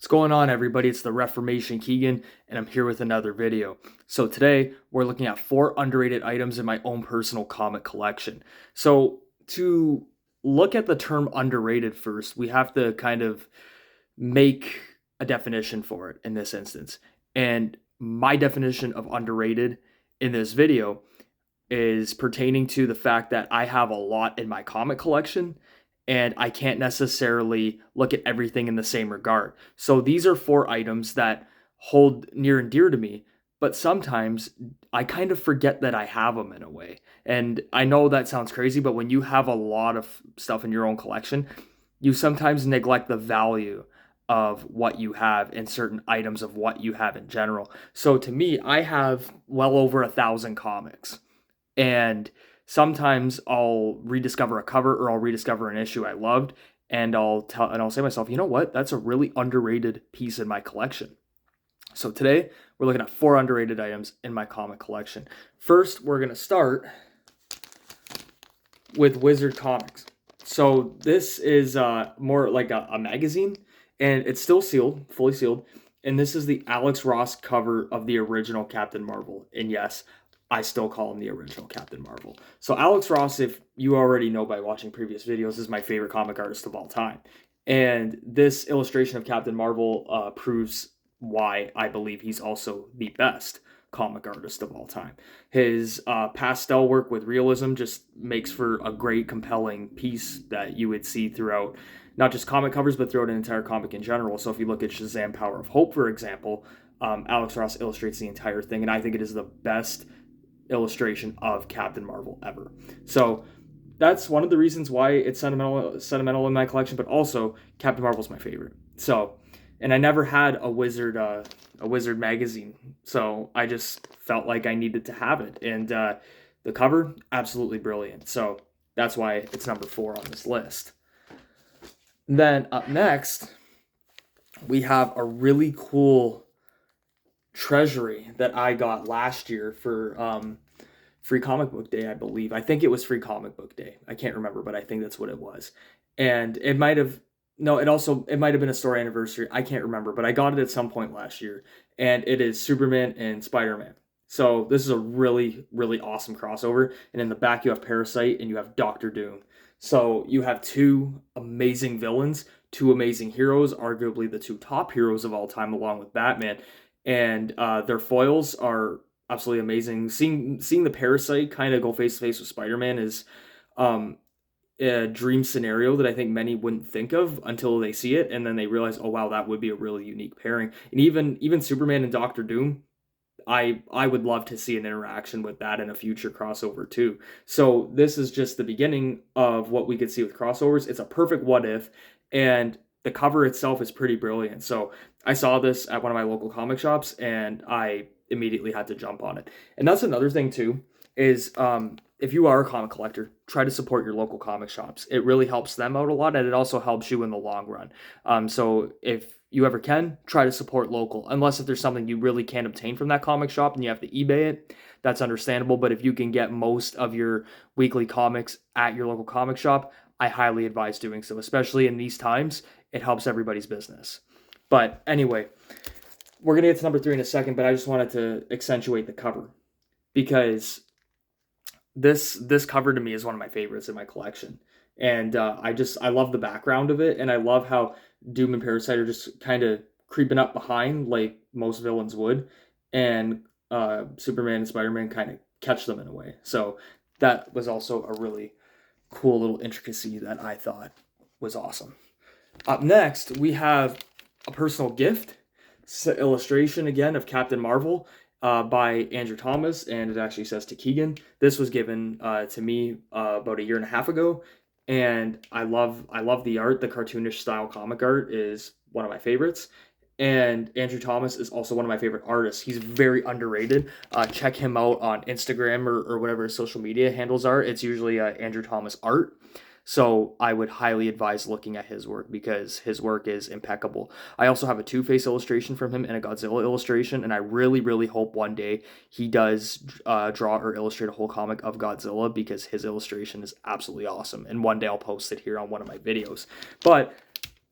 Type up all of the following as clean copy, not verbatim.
What's going on, everybody? It's the Reformation Keegan, and I'm here with another video. So today, we're looking at 4 underrated items in my own personal comic collection. So to look at the term underrated first, we have to kind of make a definition for it in this instance. And my definition of underrated in this video is pertaining to the fact that I have a lot in my comic collection and I can't necessarily look at everything in the same regard. So these are 4 items that hold near and dear to me, but sometimes I kind of forget that I have them in a way. And I know that sounds crazy, but when you have a lot of stuff in your own collection, you sometimes neglect the value of what you have and certain items of what you have in general. So to me, I have well over 1,000 comics. And sometimes I'll rediscover a cover or I'll rediscover an issue I loved, and I'll say to myself, you know what? That's a really underrated piece in my collection. So today we're looking at 4 underrated items in my comic collection. First, we're gonna start with Wizard Comics. So this is more like a magazine, and it's still sealed, fully sealed. And this is the Alex Ross cover of the original Captain Marvel. And yes, I still call him the original Captain Marvel. So Alex Ross, if you already know by watching previous videos, is my favorite comic artist of all time. And this illustration of Captain Marvel proves why I believe he's also the best comic artist of all time. His pastel work with realism just makes for a great, compelling piece that you would see throughout not just comic covers, but throughout an entire comic in general. So if you look at Shazam Power of Hope, for example, Alex Ross illustrates the entire thing, and I think it is the best illustration of Captain Marvel ever. So that's one of the reasons why it's sentimental in my collection, but also Captain Marvel's my favorite. So, and I never had a Wizard magazine, so I just felt like I needed to have it. And the cover, absolutely brilliant. So that's why it's number 4 on this list. Then up next, we have a really cool treasury that I got last year for Free Comic Book Day, I believe. I think it was Free Comic Book Day. I can't remember, but I think that's what it was. And it might have it might have been a story anniversary. I can't remember, but I got it at some point last year, and it is Superman and Spider-Man. So this is a really, really awesome crossover. And in the back, you have Parasite and you have Doctor Doom. So you have 2 amazing villains, 2 amazing heroes, arguably the 2 top heroes of all time, along with Batman. And their foils are absolutely amazing. Seeing the Parasite kind of go face to face with Spider-Man is a dream scenario that I think many wouldn't think of until they see it, and then they realize, oh wow, that would be a really unique pairing. And even Superman and Doctor Doom, I would love to see an interaction with that in a future crossover too. So this is just the beginning of what we could see with crossovers. It's a perfect what if, and the cover itself is pretty brilliant. So I saw this at one of my local comic shops, and I immediately had to jump on it. And that's another thing too, is if you are a comic collector, try to support your local comic shops. It really helps them out a lot, and it also helps you in the long run. So if you ever can, try to support local. Unless if there's something you really can't obtain from that comic shop and you have to eBay it, that's understandable. But if you can get most of your weekly comics at your local comic shop, I highly advise doing so, especially in these times. It helps everybody's business. But anyway, we're going to get to number 3 in a second, but I just wanted to accentuate the cover because this cover to me is one of my favorites in my collection. And I love the background of it, and I love how Doom and Parasite are just kind of creeping up behind like most villains would, and Superman and Spider-Man kind of catch them in a way. So that was also a really cool little intricacy that I thought was awesome. Up next, we have a personal gift illustration again of Captain Marvel by Andrew Thomas, and it actually says to Keegan. This was given to me about a year and a half ago, and I love the art. The cartoonish style comic art is one of my favorites, and Andrew Thomas is also one of my favorite artists. He's very underrated. Check him out on Instagram or whatever his social media handles are. It's usually Andrew Thomas Art. So I would highly advise looking at his work because his work is impeccable. I also have a Two-Face illustration from him and a Godzilla illustration, and I really, really hope one day he does draw or illustrate a whole comic of Godzilla because his illustration is absolutely awesome. And one day I'll post it here on one of my videos. But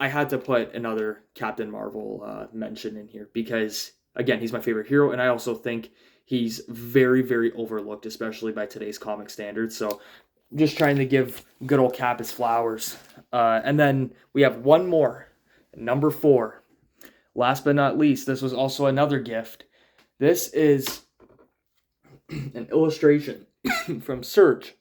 I had to put another Captain Marvel mention in here because, again, he's my favorite hero, and I also think he's very, very overlooked, especially by today's comic standards. So, just trying to give good old Cap his flowers. And then we have one more, number 4. Last but not least, this was also another gift. This is an illustration from Surge,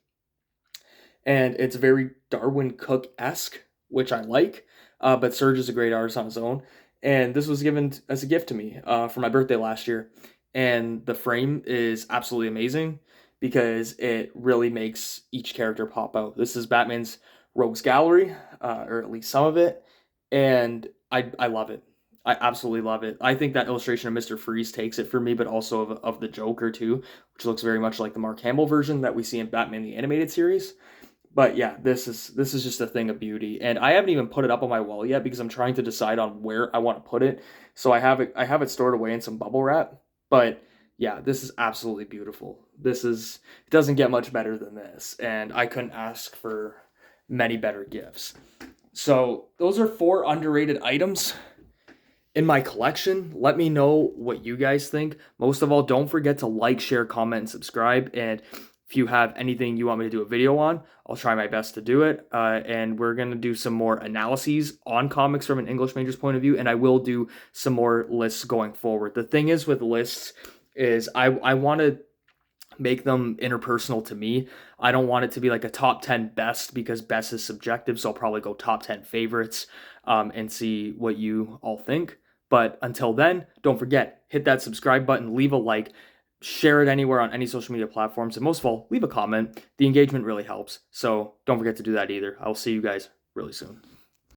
and it's very Darwin Cook-esque, which I like. But Surge is a great artist on his own, and this was given as a gift to me for my birthday last year. And the frame is absolutely amazing because it really makes each character pop out. This is Batman's Rogues Gallery, or at least some of it, and I love it. I absolutely love it. I think that illustration of Mr. Freeze takes it for me, but also of the Joker too, which looks very much like the Mark Hamill version that we see in Batman the Animated Series. But yeah, this is just a thing of beauty, and I haven't even put it up on my wall yet because I'm trying to decide on where I want to put it. So I have it stored away in some bubble wrap. But yeah, this is absolutely beautiful. It doesn't get much better than this, and I couldn't ask for many better gifts. So those are 4 underrated items in my collection. Let me know what you guys think. Most of all, don't forget to like, share, comment, and subscribe. And if you have anything you want me to do a video on, I'll try my best to do it. And we're going to do some more analyses on comics from an English major's point of view. And I will do some more lists going forward. The thing is with lists is I want to make them interpersonal to me. I don't want it to be like a top 10 best because best is subjective. So I'll probably go top 10 favorites and see what you all think. But until then, don't forget, hit that subscribe button, leave a like, share it anywhere on any social media platforms, and most of all, leave a comment. The engagement really helps. So don't forget to do that either. I'll see you guys really soon.